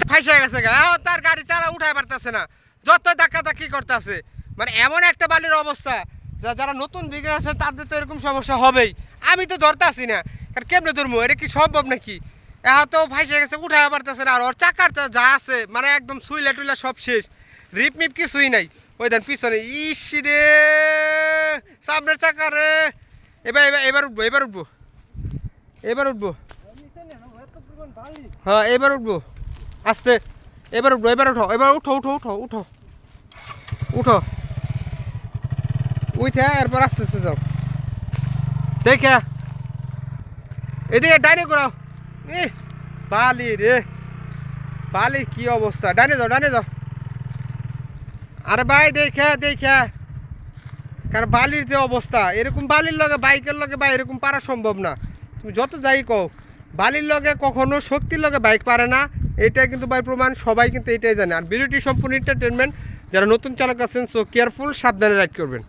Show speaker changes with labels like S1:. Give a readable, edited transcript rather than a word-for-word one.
S1: ফাইসে গেছে গা, এখন তার গাড়ি চালা উঠাই পারতেছে না, যত ধাক্কা ধাক্কি করতেছে। মানে এমন একটা বালির অবস্থা, যারা নতুন দিকে আছে তাদের তো এরকম সমস্যা হবেই। আমি তো ধরতেছি না, কারণ কেমনে ধরবো, এটা কি সম্ভব নাকি? এখন তো ফাইসে গেছে, উঠাই পারতেছে না। আর ওর চাকার যা আছে মানে একদম সুইলা টুইলা সব শেষ, রিপ মিপ কিছুই নাই। ওই দেন পিছনে, ইস রে সামনের চাকা রে। এবার এবার এবার উঠবো, এবার উঠবো, এবার উঠবো। হ্যাঁ এবার উঠবো আস্তে, এবার উঠবো, এবার উঠো, এবার উঠো উঠো উঠো উঠো উঠো, উঠে এরপর আস্তে আস্তে যাও। দেখে এদিকে ডাইনে করাও। বালি রে বালি, কি অবস্থা! ডাইনে যাও, ডাইনে যাও। আরে ভাই দেখে দেখে, কারণ বালির যে অবস্থা, এরকম বালির লগে বাইকের লগে ভাই এরকম পারা সম্ভব না। তুমি যত যাই কও, বালির লগে কখনো শক্তির লগে বাইক পারে না, এইটাই কিন্তু ভাই প্রমাণ। সবাই কিন্তু এটাই জানে। আর ভিডিওটি সম্পূর্ণ এন্টারটেনমেন্ট। যারা নতুন চালক আছেন সো কেয়ারফুল, সাবধানে রাইড করবেন।